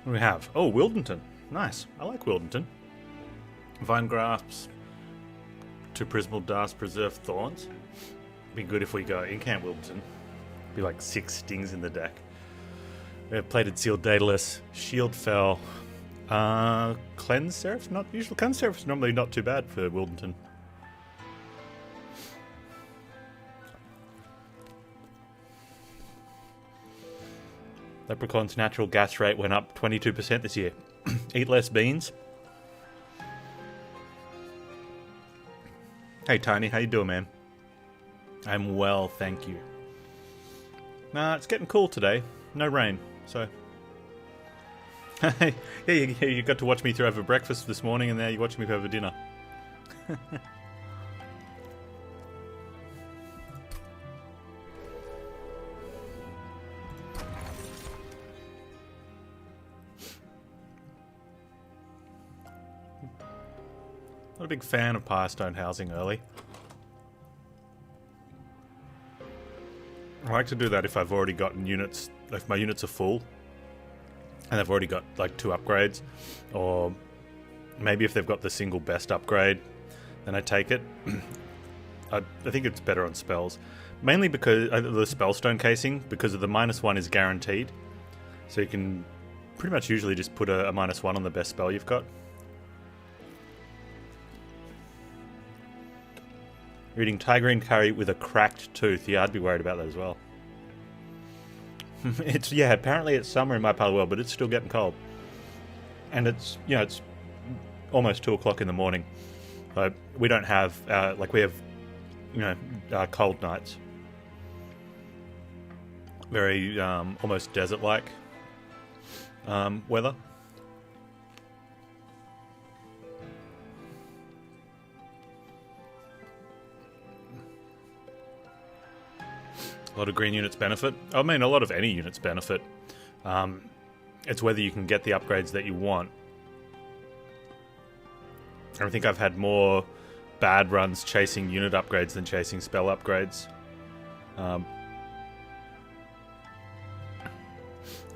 We have? Oh, Wildenton. Nice. I like Wildenton. Vine Grasps to Prismal Dust, Preserve Thorns. Be good if we go in-camp Wildenton. Be like 6 stings in the deck. We have Plated Seal, Daedalus, Shield Fell, Cleanse Seraph. Not usual. Cleanse Seraph is normally not too bad for Wildenton. Leprechaun's natural gas rate went up 22% this year. Eat less beans. Hey Tony, how you doing, man? I'm well, thank you. Nah, it's getting cool today. No rain, so... yeah, you got to watch me throw over breakfast this morning, and now you're watching me over dinner. Not a big fan of Firestone housing early. I like to do that if I've already gotten units, if my units are full and they've already got like 2 upgrades, or maybe if they've got the single best upgrade, then I take it. I think it's better on spells, mainly because the Spellstone casing, because of the -1 is guaranteed, so you can pretty much usually just put a -1 on the best spell you've got. You're eating tigerine curry with a cracked tooth. Yeah, I'd be worried about that as well. Apparently it's summer in my part of the world, but it's still getting cold. And it's, it's almost 2 o'clock in the morning. So we don't have, we have, cold nights. Very, almost desert-like weather. A lot of green units benefit. I mean, a lot of any units benefit. It's whether you can get the upgrades that you want. I think I've had more bad runs chasing unit upgrades than chasing spell upgrades. A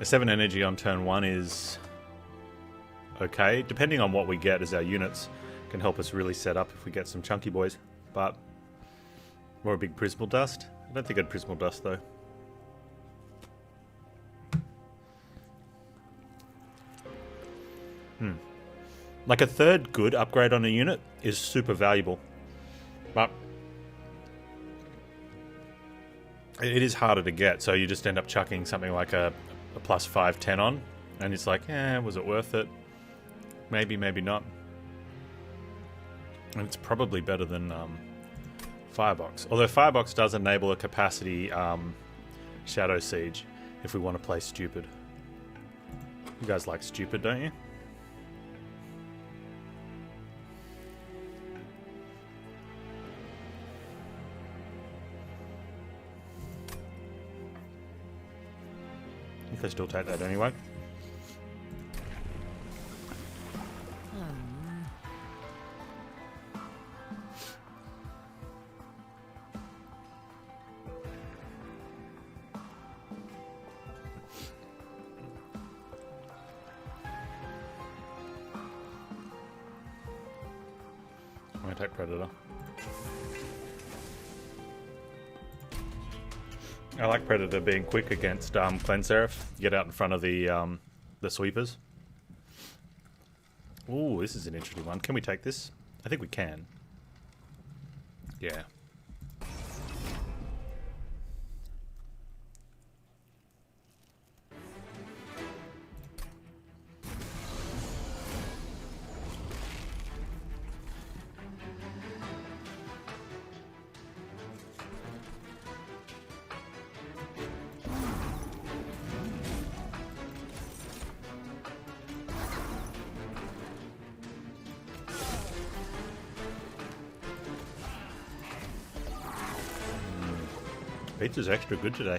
7 energy on turn 1 is okay. Depending on what we get as our units, can help us really set up if we get some chunky boys. But more a big Prismal Dust. I don't think I'd Prismal Dust, though. Like a 3rd good upgrade on a unit is super valuable. But it is harder to get, so you just end up chucking something like a +5, 10 on. And it's like, was it worth it? Maybe, maybe not. And it's probably better than... Firebox. Although Firebox does enable a capacity Shadow Siege if we want to play stupid. You guys like stupid, don't you? I think I still take that anyway. Take Predator. I like Predator being quick against Cleanse Seraph. Get out in front of the sweepers. Ooh, this is an interesting one. Can we take this? I think we can. Yeah. Pizza's extra good today.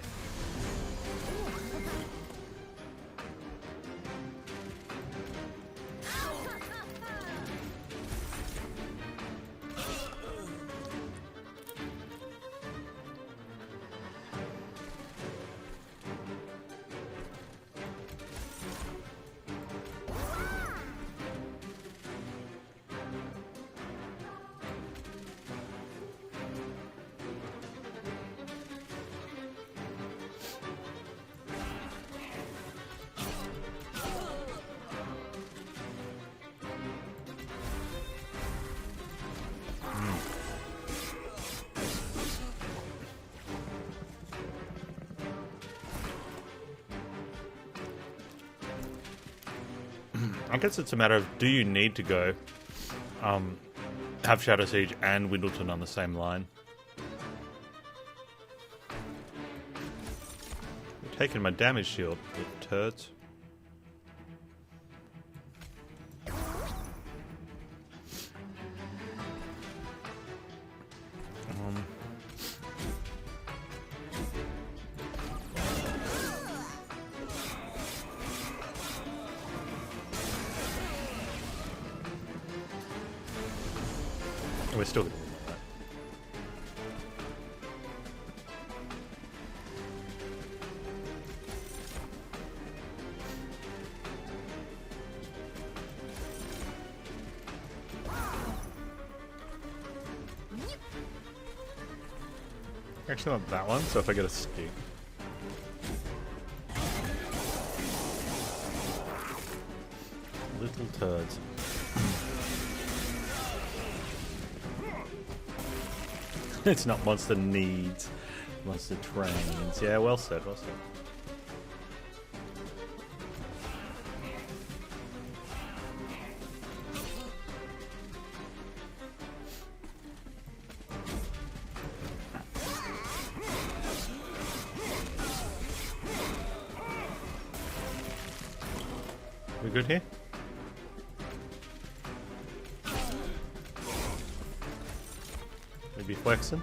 I guess it's a matter of, do you need to go have Shadow Siege and Windleton on the same line? You're taking my damage shield, you turds. We're still good. Actually, not that one, so if I get a stick. Little turds. It's not monster needs, monster trains. Yeah, well said, well said. We good here? Maybe flexing.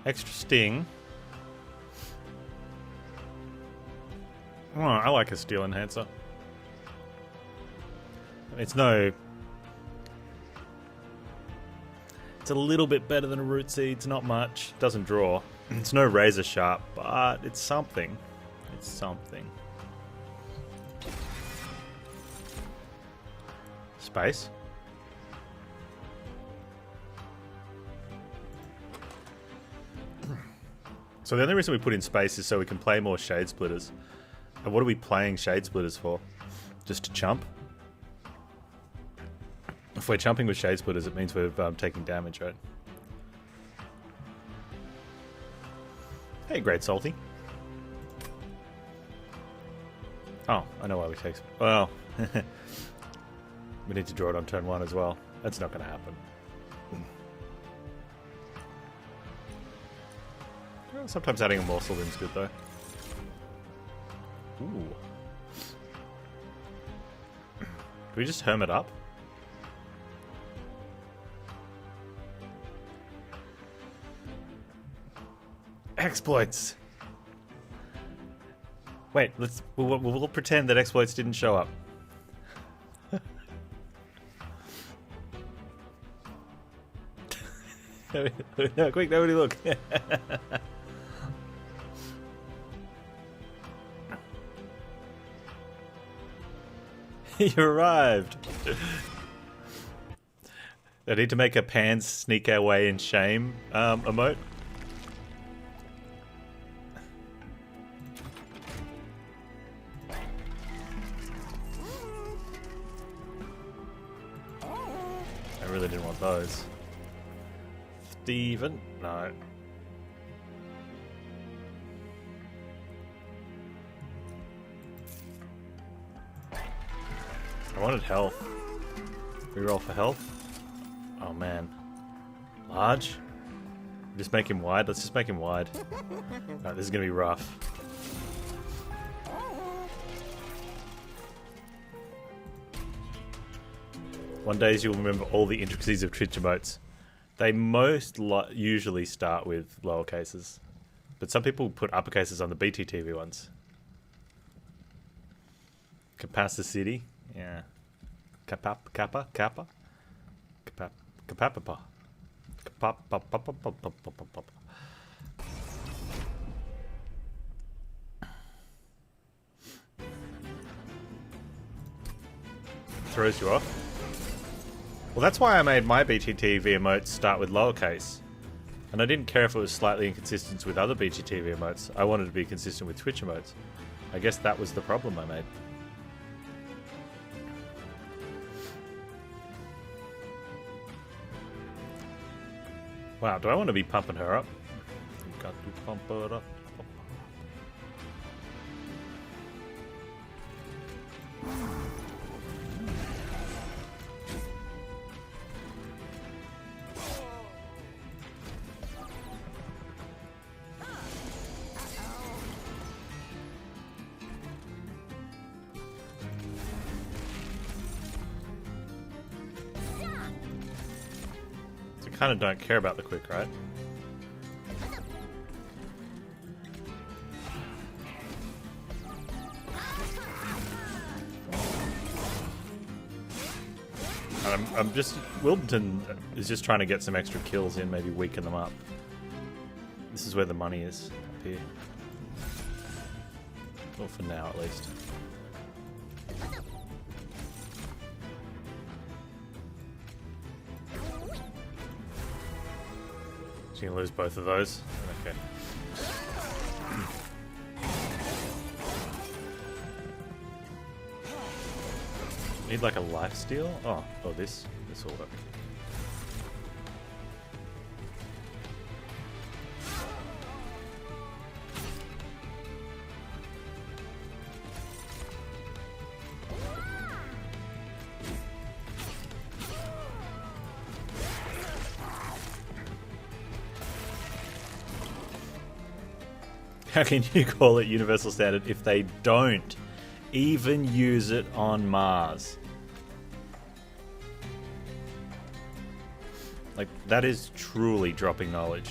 Extra sting. Oh, I like a steel enhancer. It's no... It's a little bit better than a root seeds, not much. Doesn't draw. It's no razor sharp, but it's something. It's something. Space. So the only reason we put in space is so we can play more Shade Splitters. And what are we playing Shade Splitters for? Just to chump? If we're chumping with Shade Splitters, it means we're taking damage, right? Hey, Great Salty. Oh, I know why we take... Well, we need to draw it on turn 1 as well. That's not going to happen. Well, sometimes adding a morsel in's good, though. Ooh. Do we just hermit up? Exploits! Wait, we'll pretend that exploits didn't show up. No, quick, nobody look. You arrived. I need to make a Panz sneak our way in shame emote. I really didn't want those. Steven? No. I wanted health. Reroll for health. Oh man. Large? Just make him wide? Let's just make him wide. No, this is gonna be rough. One day you'll remember all the intricacies of Twitch emotes. They most usually start with lower cases. But some people put uppercases on the BTTV ones. Capacity. Yeah. Kappa. Throws you off. Well, that's why I made my BGTV emotes start with lowercase. And I didn't care if it was slightly inconsistent with other BGTV emotes. I wanted to be consistent with Twitch emotes. I guess that was the problem I made. Wow, do I want to be pumping her up? Got to pump her up. Kind of don't care about the quick, right? I'm just... Wilmington is just trying to get some extra kills in, maybe weaken them up. This is where the money is, up here. Well, for now, at least. So you can lose both of those? Okay. Need like a life steal? Oh, this will work. How can you call it universal standard if they don't even use it on Mars? Like, that is truly dropping knowledge.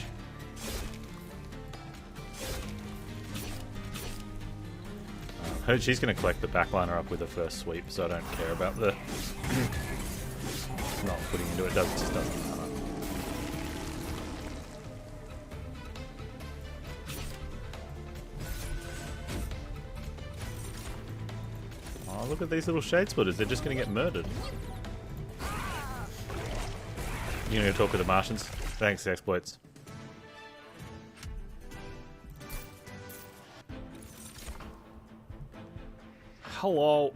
Heard she's going to collect the backliner up with her first sweep, so I don't care about the not putting into it. Just doesn't matter. Oh, look at these little shade splitters. They're just going to get murdered. You know, talk with the Martians. Thanks, exploits. Hello.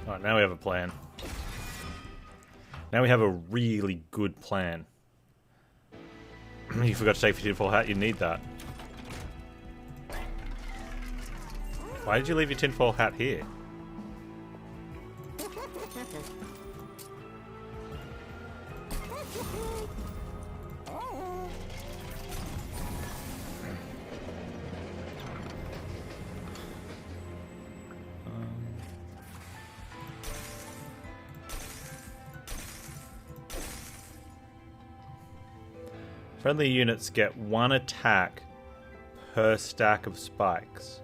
Alright, now we have a plan. Now we have a really good plan. You forgot to take your tinfoil hat, you need that. Why did you leave your tinfoil hat here? Friendly units get 1 attack per stack of spikes.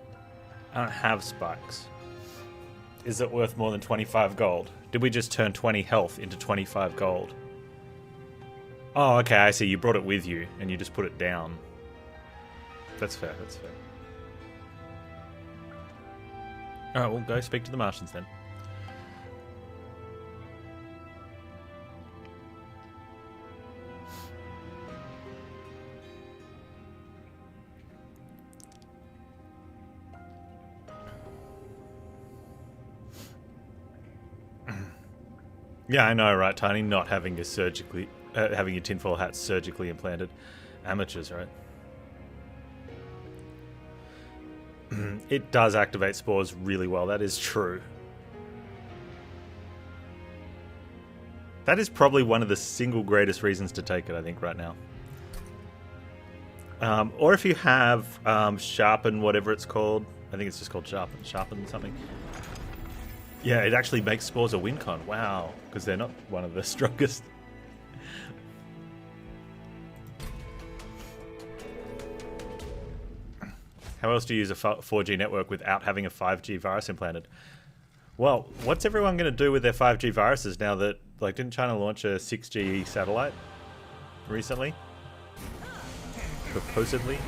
I don't have spikes. Is it worth more than 25 gold? Did we just turn 20 health into 25 gold? Oh, okay, I see. You brought it with you, and you just put it down. That's fair, that's fair. Alright, we'll go speak to the Martians then. Yeah, I know, right, Tiny? Not having a surgically, having your tinfoil hat surgically implanted. Amateurs, right? It does activate spores really well. That is true. That is probably one of the single greatest reasons to take it, I think, right now. Or if you have Sharpen, whatever it's called. I think it's just called Sharpen. Sharpen something. Yeah, it actually makes spores a win con. Wow, because they're not one of the strongest. How else do you use a 4G network without having a 5G virus implanted? Well, what's everyone going to do with their 5G viruses now that, like, didn't China launch a 6G satellite recently? Purportedly.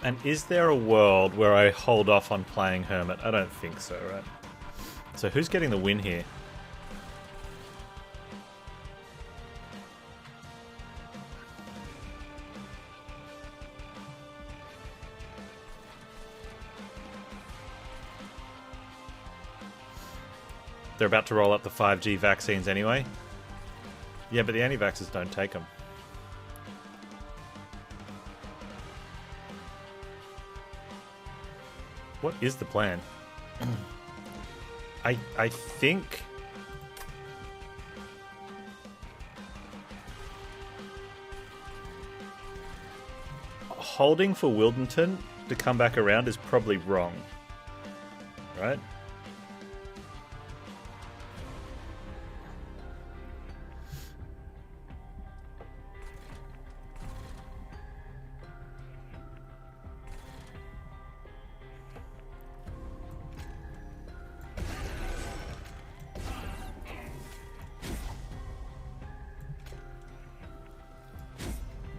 And is there a world where I hold off on playing Hermit? I don't think so, right? So who's getting the win here? They're about to roll out the 5G vaccines anyway. Yeah, but the anti-vaxxers don't take them. What is the plan? I think... holding for Wildenton to come back around is probably wrong. Right?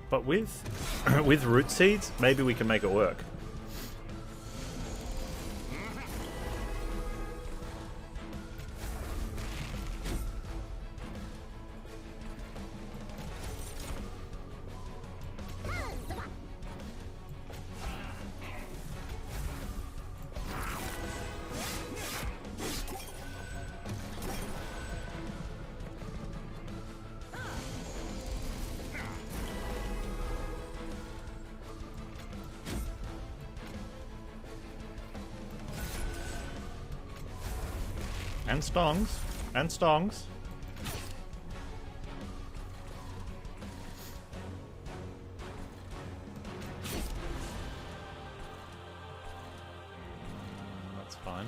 But with root seeds, maybe we can make it work. And stongs. And stongs. That's fine.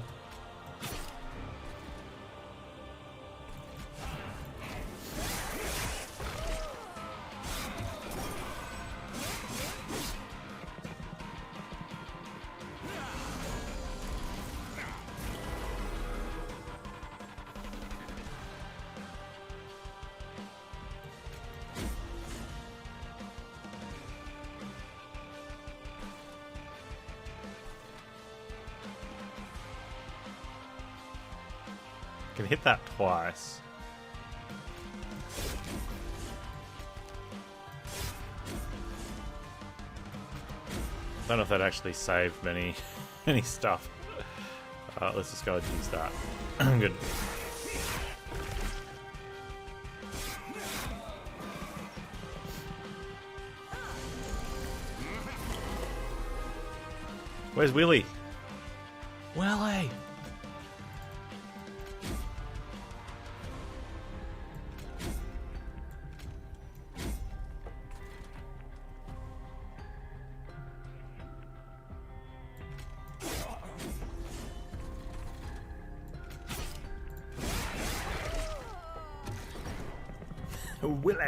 Can hit that twice. I don't know if that actually saved any stuff. Let's just go and use that. Good. Where's Willy? Willy! Willy!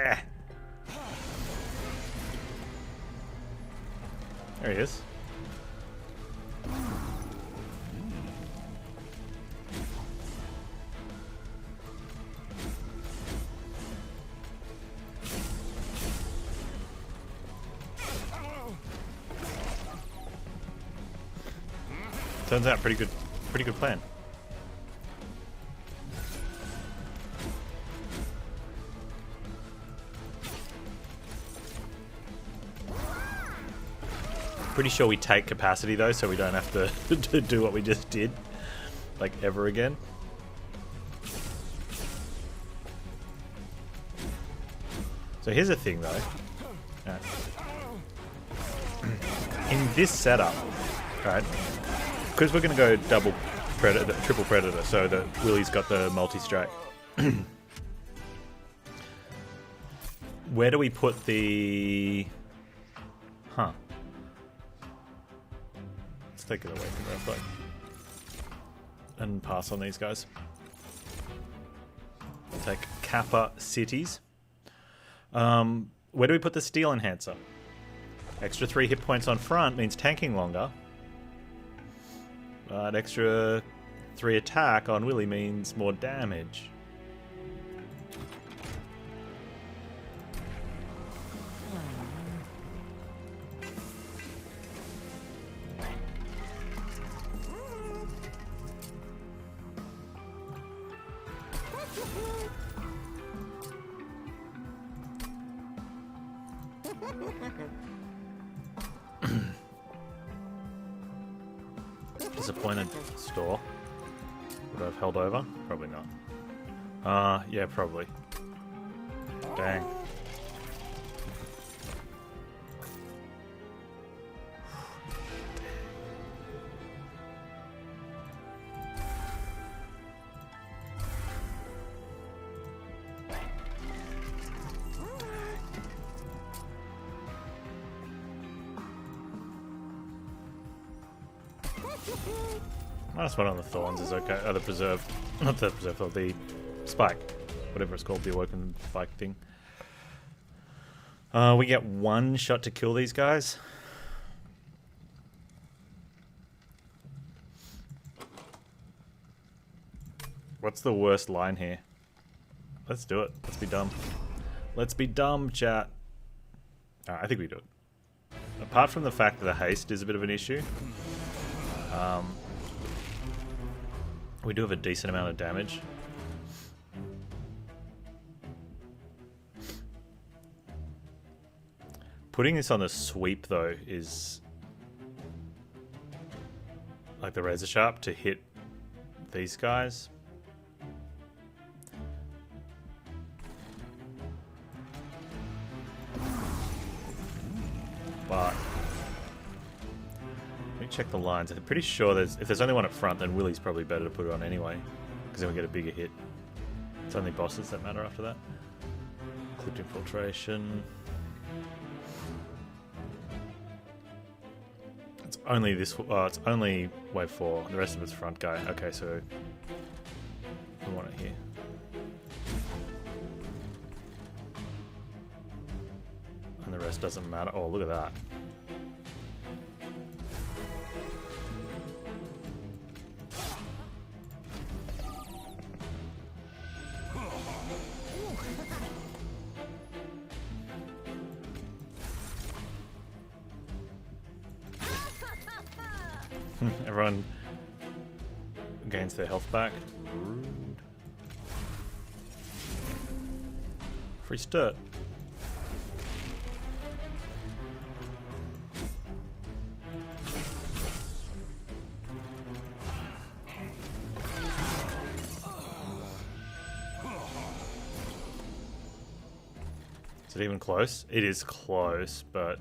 There he is. Turns out pretty good plan. Pretty sure we take capacity though, so we don't have to do what we just did, like, ever again. So here's the thing though. In this setup, right? Because we're going to go double predator, triple predator, so that Willy's got the multi-strike. Where do we put the... Huh. Let's take it away from real quick. And pass on these guys. Take Kappa Cities. Where do we put the Steel Enhancer? Extra 3 hit points on front means tanking longer. An extra 3 attack on Willy means more damage. Disappointed store. Would I have held over? Probably not. Yeah, probably. Dang. -1 on the thorns is okay. Oh, the preserve. Not the preserve, but the spike. Whatever it's called, the awoken spike thing. We get 1 shot to kill these guys. What's the worst line here? Let's do it. Let's be dumb. Let's be dumb, chat. Alright, I think we do it. Apart from the fact that the haste is a bit of an issue, we do have a decent amount of damage. Putting this on the sweep, though, is like the razor sharp to hit these guys. But let me check the lines. I'm pretty sure if there's only one up front, then Willie's probably better to put it on anyway, because then we get a bigger hit. It's only bosses that matter after that. Clipped infiltration. It's only this. It's only wave 4. The rest of it's front guy. Okay, so we want it here. And the rest doesn't matter. Oh, look at that. Everyone gains their health back. Rude. Free sturt. Is it even close? It is close, but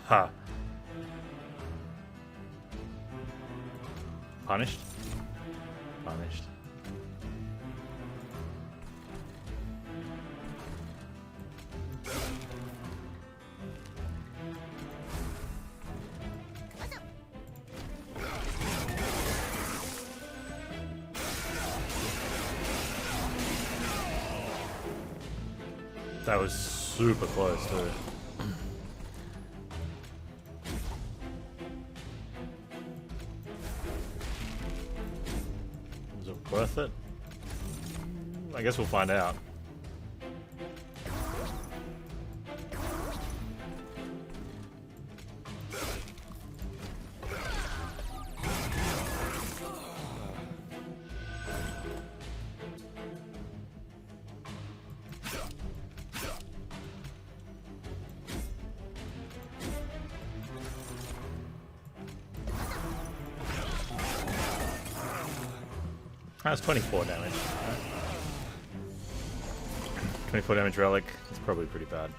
ha. Punished? Punished. That was super close too. Was it worth it? I guess we'll find out. That's 24 damage. 24 damage relic. It's probably pretty bad.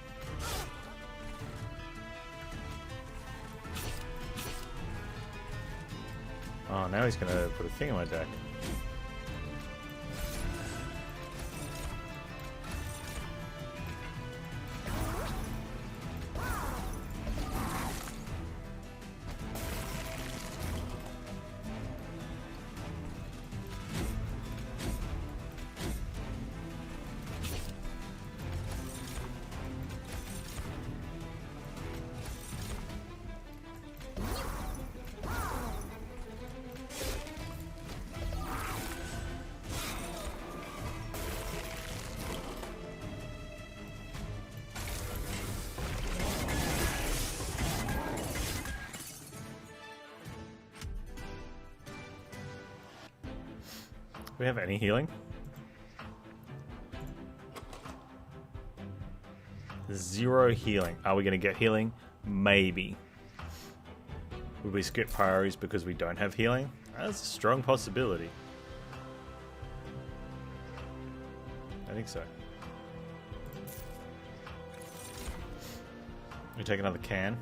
Oh, now he's gonna put a thing in my deck. we have any healing? Zero healing. Are we going to get healing? Maybe. Will we skip priorities because we don't have healing? That's a strong possibility. I think so. We take another can.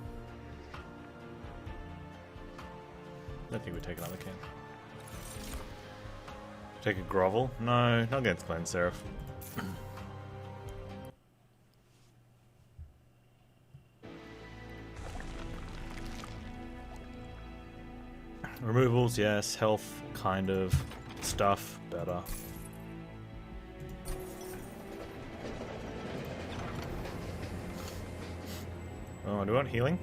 I don't think we take another can. Take a grovel? No, not against Cleanse Seraph. Removals, yes. Health, kind of. Stuff, better. Oh, do we want healing?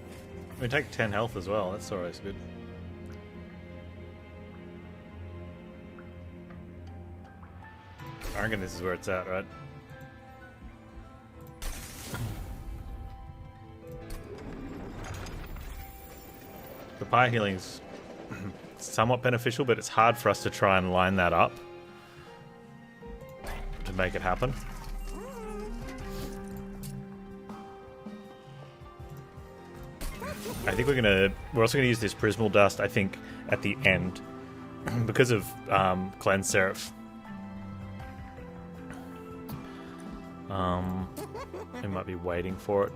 We take 10 health as well. That's always good. I reckon this is where it's at, right? The pyre healing's somewhat beneficial, but it's hard for us to try and line that up to make it happen. I think we're also gonna use this Prismal Dust, I think, at the end because of Cleanse Seraph. We might be waiting for it.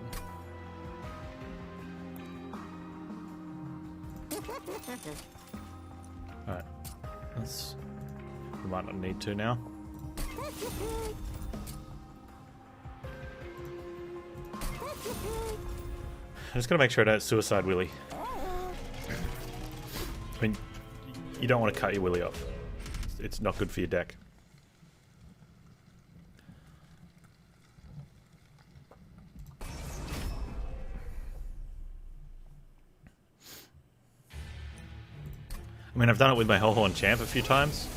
Alright. We might not need to now. I'm just gotta make sure I don't suicide Willy. I mean, you don't want to cut your Willy off. It's not good for your deck. I mean, I've done it with my Hellhorn Champ a few times.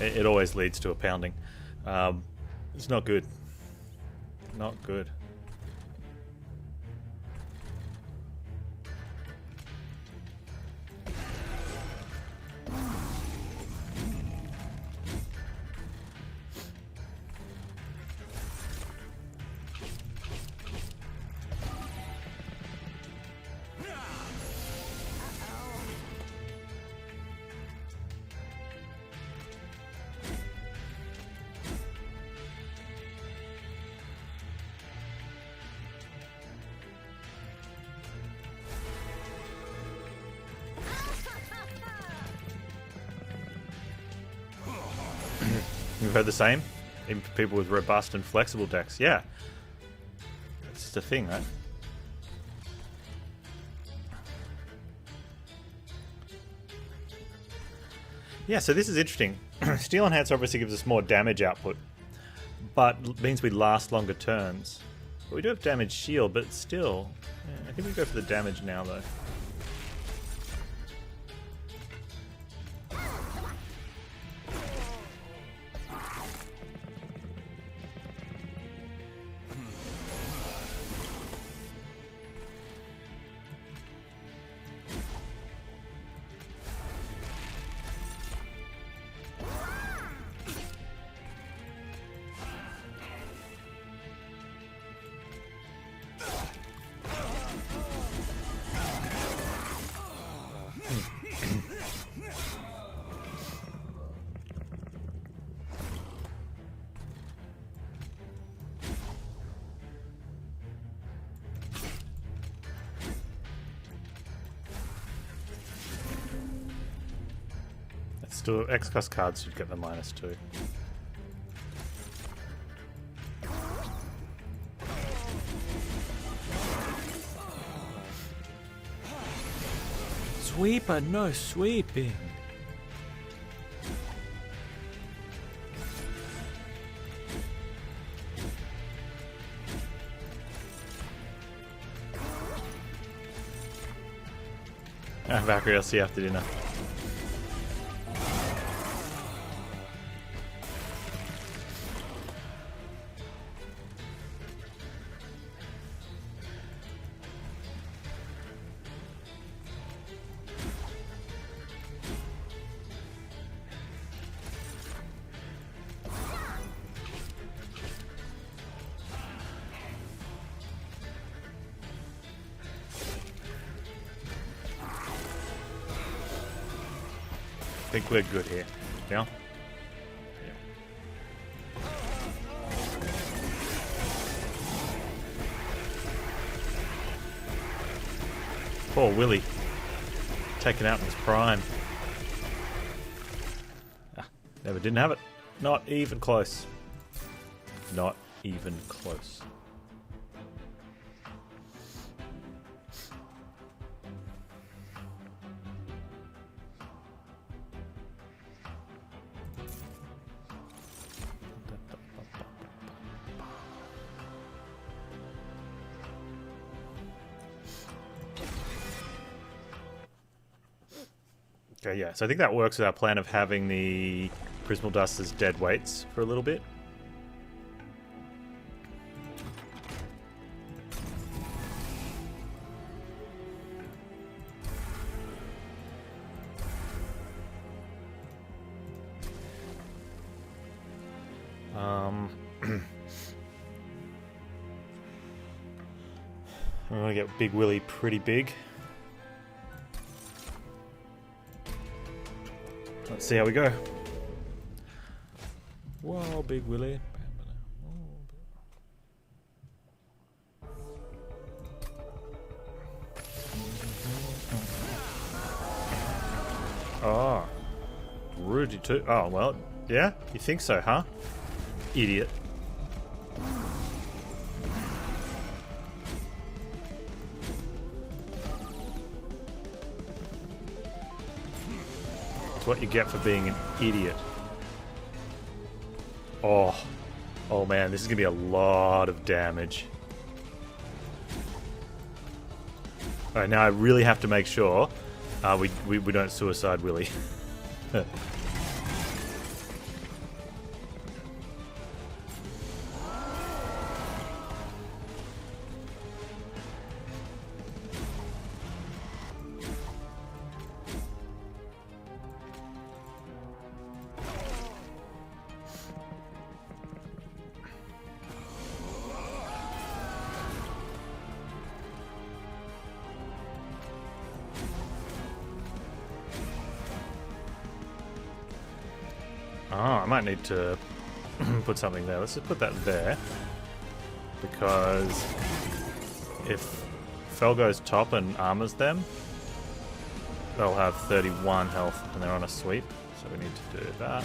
It always leads to a pounding. It's not good. Not good. You've heard the same? Even for people with robust and flexible decks. Yeah. It's just a thing, right? Yeah, so this is interesting. Steel Enhance obviously gives us more damage output, but means we last longer turns. But we do have damage shield, but still... Yeah, I think we go for the damage now, though. Still, X-Cost cards should get the -2. Sweeper, no sweeping. Valkyrie, I'll see you after dinner. think we're good here. Yeah? Poor Willy. Taken out in his prime. Never didn't have it. Not even close. Not even close. Okay, yeah, so I think that works with our plan of having the Prismal Dust as dead weights for a little bit. I'm gonna get Big Willy pretty big. Let's see how we go. Whoa, Big Willy. Oh. Rudy too. Oh, well, yeah? You think so, huh? Idiot. What you get for being an idiot. Oh man, this is gonna be a lot of damage. Alright, now I really have to make sure we don't suicide Willy. Oh, I might need to put something there. Let's just put that there. Because if Fel goes top and armors them, they'll have 31 health and they're on a sweep. So we need to do that.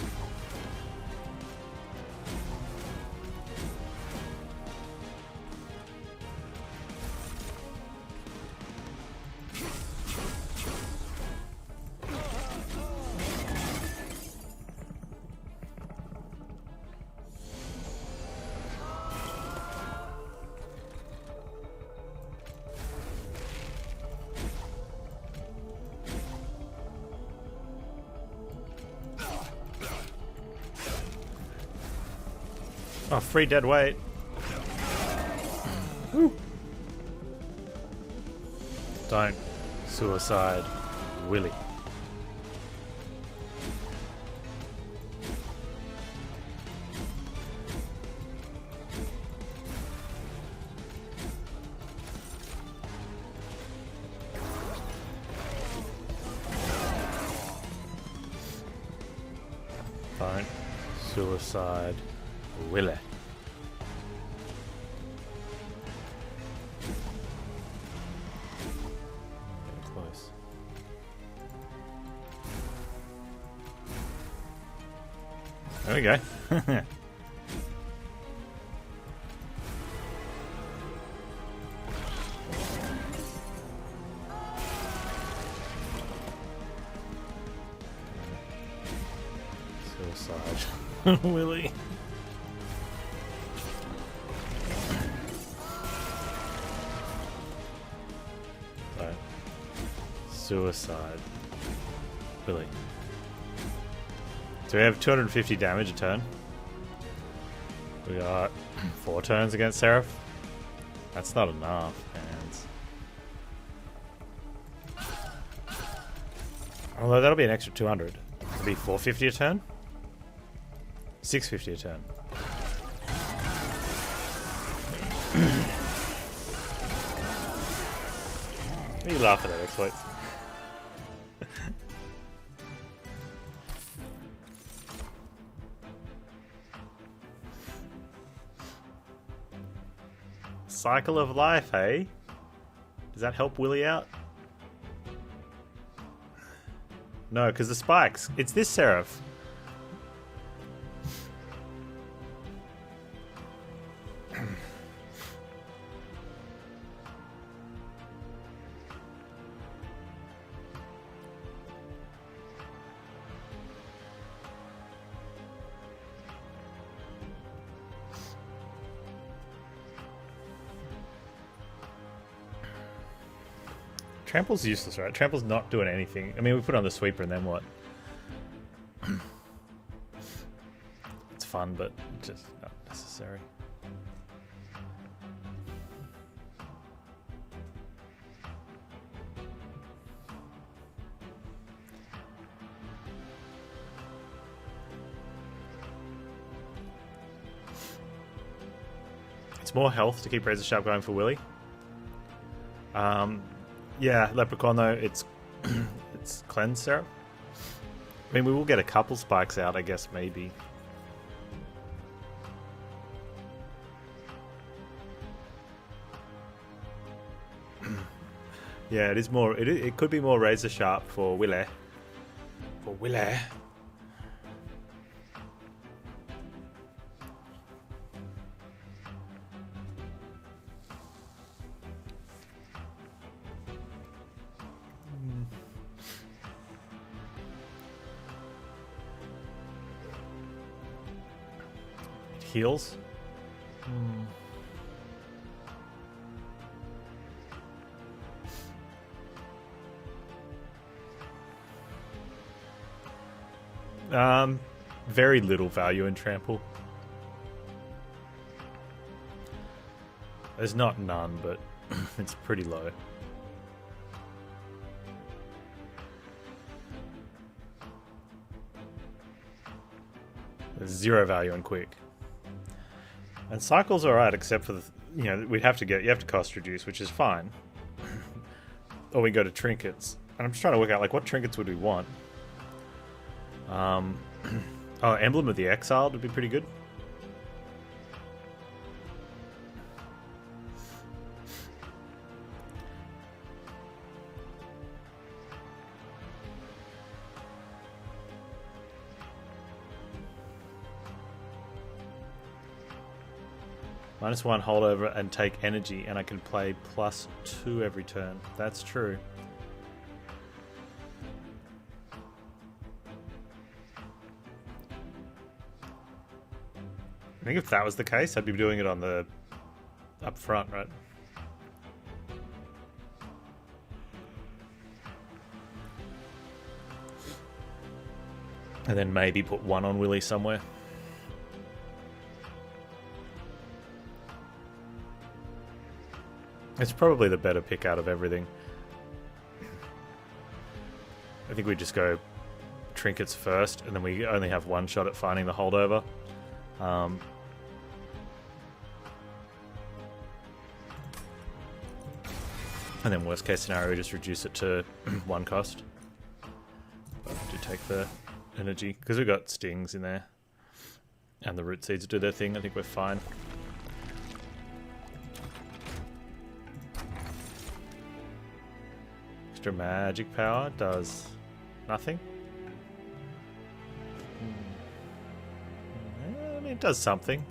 Oh, free dead weight. Woo. Don't suicide Willy. Don't suicide Willy. Close. There we go. Suicide Willy. Suicide Willy. So we have 250 damage a turn. We got 4 turns against Seraph. That's not enough, Panz. Although that'll be an extra 200. It'll be 450 a turn? 650 a turn. What are you laughing at, exploits? Cycle of life, hey? Does that help Willy out? No, because the spikes. It's this Seraph. Trample's useless, right? Trample's not doing anything. I mean, we put on the sweeper and then what? It's fun, but just not necessary. It's more health to keep Razor Sharp going for Willy. Yeah, Leprechaun though, it's it's cleanse syrup. I mean, we will get a couple spikes out, I guess, maybe. Yeah, it is more. It could be more Razor Sharp for Willy. For Willy. Heals. Very little value in trample. There's not none, but it's pretty low. There's zero value in quick. And cycle's alright, except for the, you know, you have to cost reduce, which is fine. Or we go to trinkets. And I'm just trying to work out, like, what trinkets would we want? Oh, Emblem of the Exiled would be pretty good. -1 holdover and take energy, and I can play +2 every turn. That's true. I think if that was the case, I'd be doing it on the up front, right? And then maybe put 1 on Willy somewhere. It's probably the better pick out of everything. I think we just go trinkets first, and then we only have 1 shot at finding the holdover. And then worst case scenario, we just reduce it to 1 cost. But we do take the energy, because we've got stings in there. And the root seeds do their thing, I think we're fine. Extra magic power does nothing. I mean, it does something.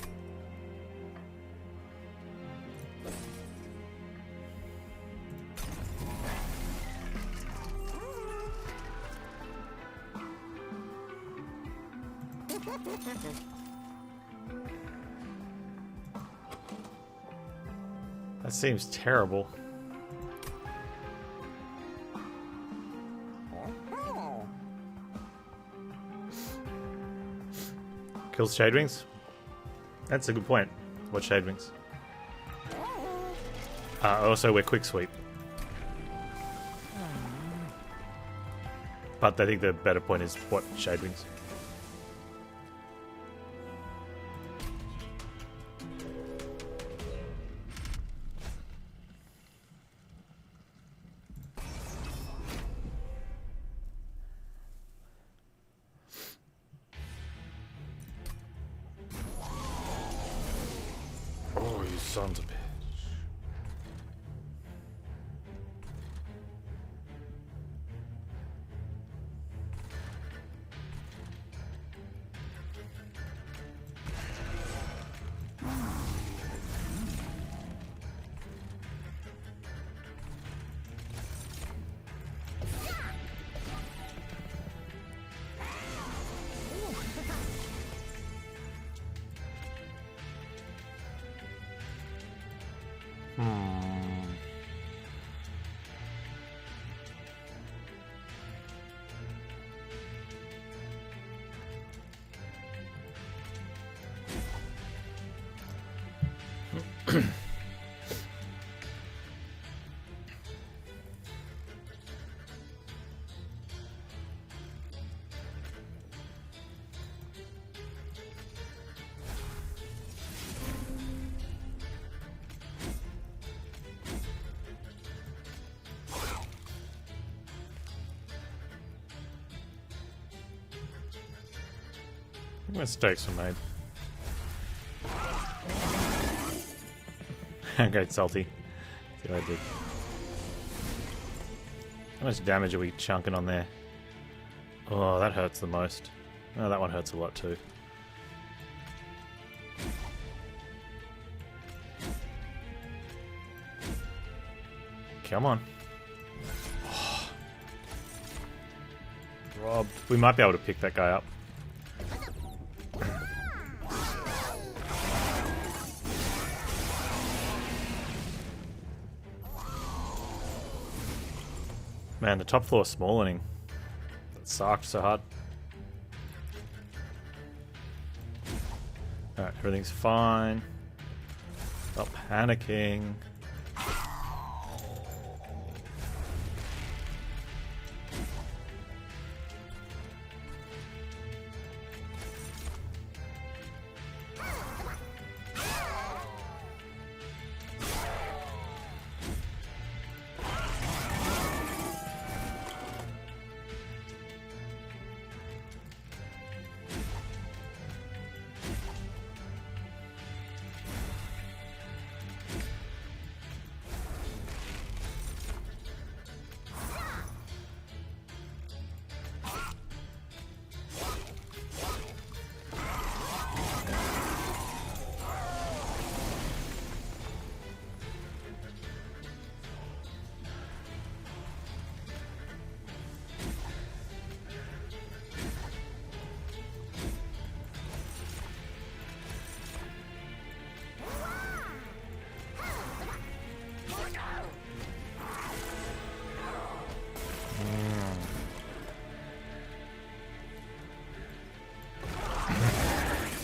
That seems terrible. Kills Shadewings? That's a good point. What Shadewings? Also, we're Quick Sweep. But I think the better point is what Shadewings. Sons of bitch. Mistakes were made. Okay, salty. See what I did. How much damage are we chunking on there? Oh, that hurts the most. Oh, that one hurts a lot too. Come on. Oh. Robbed. We might be able to pick that guy up. Man, the top floor smalling. That sucked so hard. Alright, everything's fine. Stop panicking.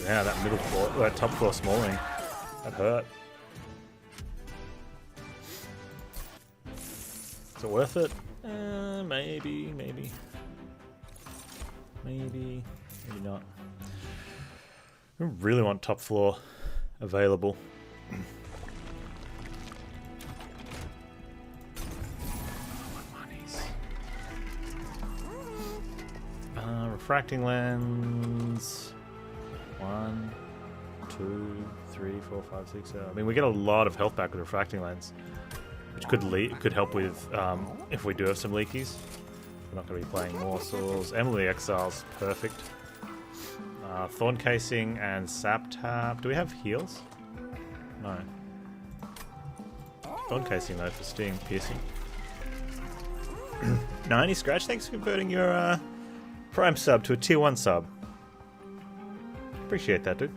Yeah, that middle floor, that top floor smalling. That hurt. Is it worth it? Maybe, maybe. Maybe, maybe not. I really want top floor available. Refracting lens. 1, 2, 3, 4, 5, 6, 7. I mean, we get a lot of health back with refracting lens, which could help with if we do have some leakies. We're not going to be playing morsels. Emily Exile's perfect. Thorn casing and sap tap. Do we have heals? No. Thorn casing though for sting, piercing. 90 scratch. Thanks for converting your Prime sub to a tier 1 sub. Appreciate that, dude.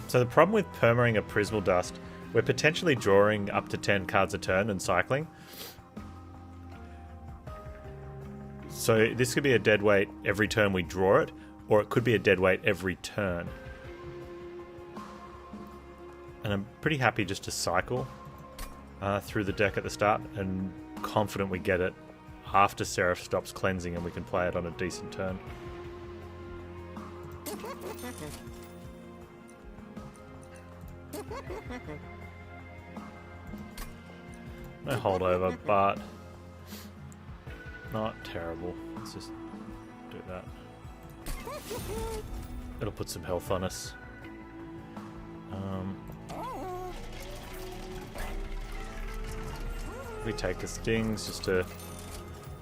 So the problem with permaing a Prismal Dust, we're potentially drawing up to 10 cards a turn and cycling. So this could be a dead weight every turn we draw it, or it could be a dead weight every turn. And I'm pretty happy just to cycle through the deck at the start and confident we get it after Seraph stops cleansing and we can play it on a decent turn. No holdover, but not terrible. Let's just do that. It'll put some health on us. We take the stings just to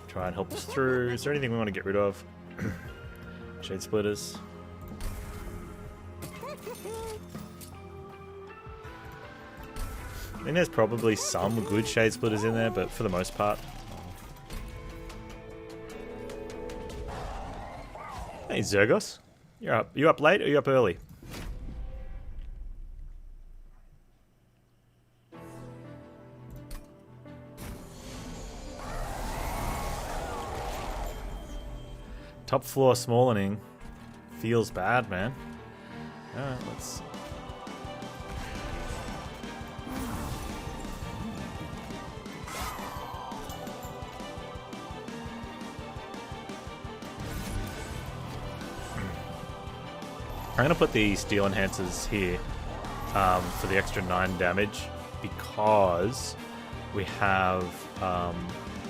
try and help us through. Is there anything we want to get rid of? Shade splitters. I think there's probably some good shade splitters in there, but for the most part. Hey Zergos, you're up. You up late or you up early? Top floor smallening feels bad, man. Alright, let's... I'm going to put the steel enhancers here for the extra 9 damage because we have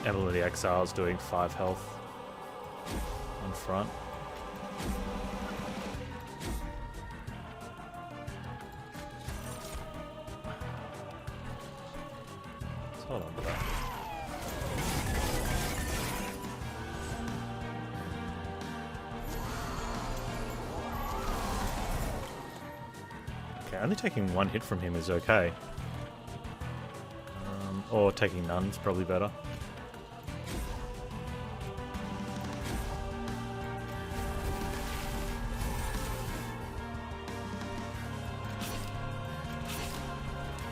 Emblem of the Exiles doing 5 health on front. Let's hold on to that. Okay, only taking 1 hit from him is okay. Or taking none's probably better.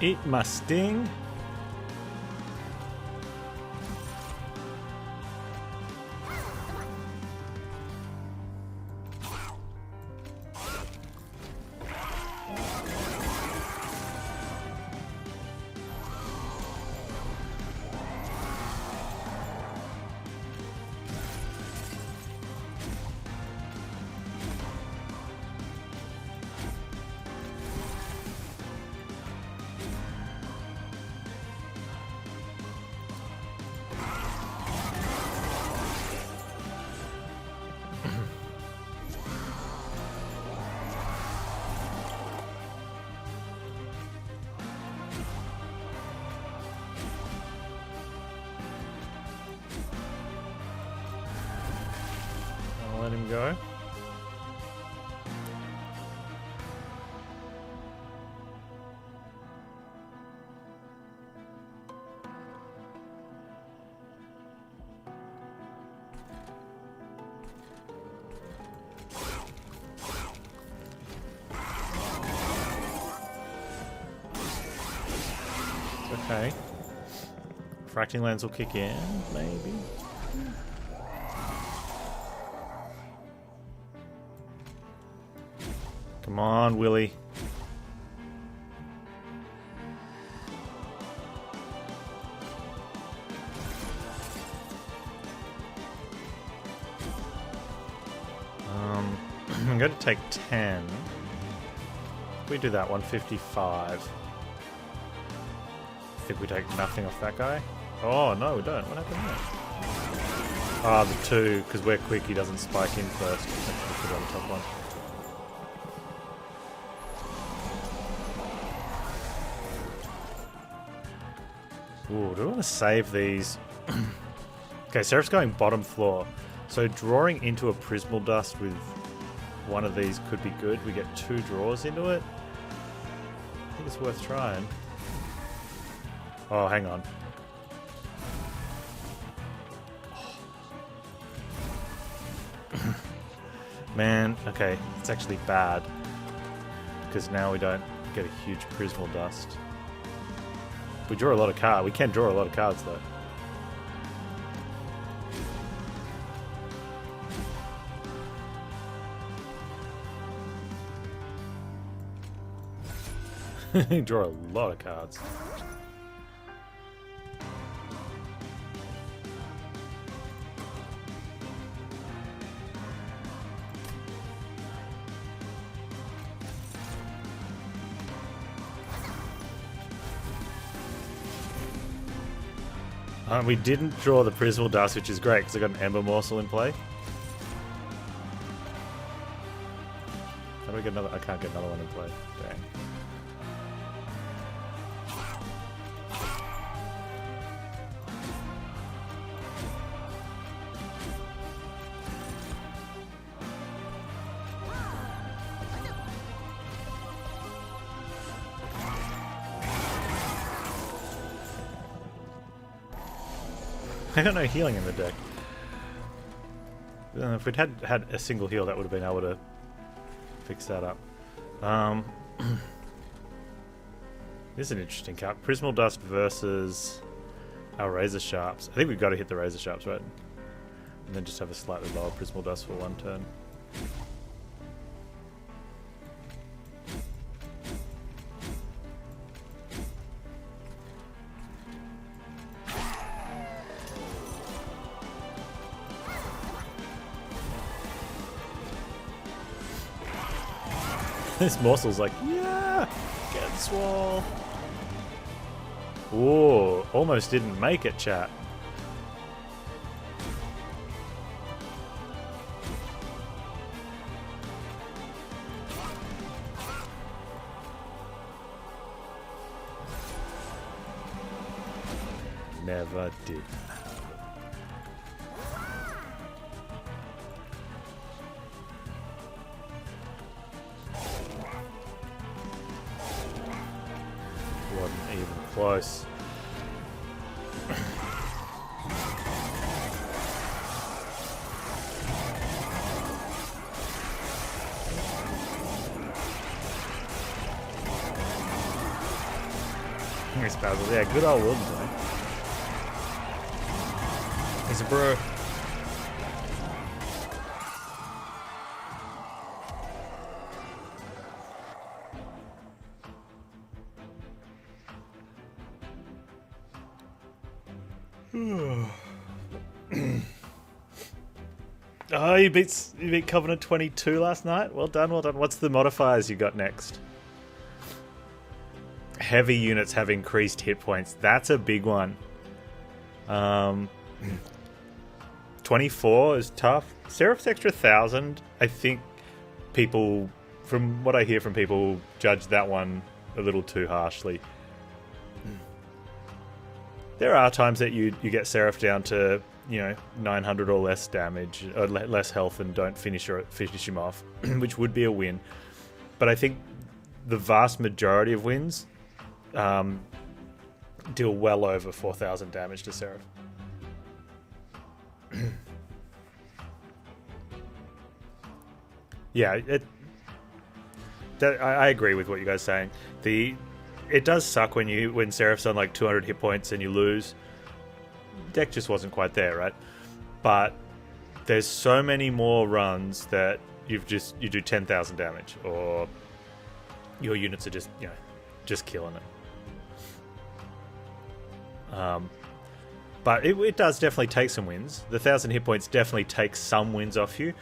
Eat my sting. Let him go. It's okay. Fracting lens will kick in, maybe. Come on, Willie. I'm going to take 10. We do that 155. I think we take nothing off that guy. Oh, no, we don't. What happened there? Ah, the 2, because we're quick, he doesn't spike in first. Let's put it on the top one. Ooh, do I want to save these? Okay, Seraph's going bottom floor. So drawing into a Prismal Dust with one of these could be good. We get 2 draws into it. I think it's worth trying. Oh, hang on. Man, okay, it's actually bad. Because now we don't get a huge Prismal Dust. We draw a lot of cards. We can draw a lot of cards, though. Draw a lot of cards. We didn't draw the Prismal Dust, which is great because I got an Ember Morsel in play. How do I get another? I can't get another one in play. Dang. I got no healing in the deck. If we'd had a single heal, that would have been able to fix that up. This is an interesting card. Prismal Dust versus our Razor Sharps. I think we've got to hit the Razor Sharps, right? And then just have a slightly lower Prismal Dust for one turn. This morsel's like, yeah, get swole. Whoa, almost didn't make it, chat. Never did. Wasn't even close. Yeah, good old Wilton, mate. He's a bro. Oh, you beat Covenant 22 last night? Well done, well done. What's the modifiers you got next? Heavy units have increased hit points. That's a big one. 24 is tough. Seraph's extra 1,000, I think people, from what I hear from people, judge that one a little too harshly. There are times that you get Seraph down to, 900 or less damage, or less health, and don't finish him off, which would be a win. But I think the vast majority of wins deal well over 4,000 damage to Seraph. Yeah, I agree with what you guys are saying. It does suck when Seraph's on like 200 hit points and you lose. Deck just wasn't quite there, right? But there's so many more runs that you do 10,000 damage, or your units are just killing it. But it does definitely take some wins. The 1,000 hit points definitely takes some wins off you,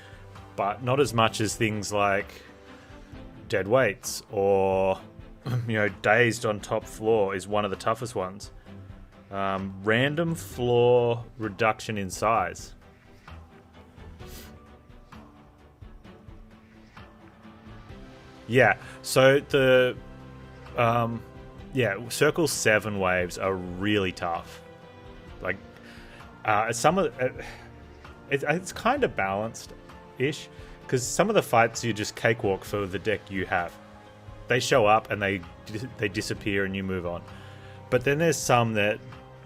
but not as much as things like Dead Weights or Dazed on top floor is one of the toughest ones. Random floor reduction in size. Yeah, so the Circle 7 waves are really tough. Like some of it's kind of balanced-ish, because some of the fights you just cakewalk for the deck you have. They show up and they disappear and you move on. But then there's some that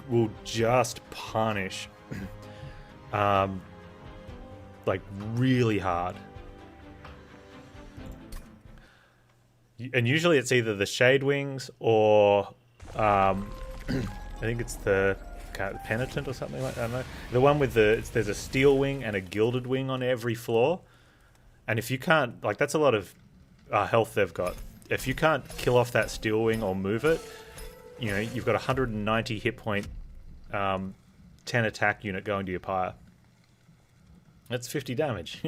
will just punish like really hard. And usually it's either the Shade Wings or I think it's the Penitent or something like that. I don't know. The one with there's a Steel Wing and a Gilded Wing on every floor. And if you can't, that's a lot of health they've got. If you can't kill off that Steel Wing or move it, you've got 190 hit point, 10 attack unit going to your pyre. That's 50 damage.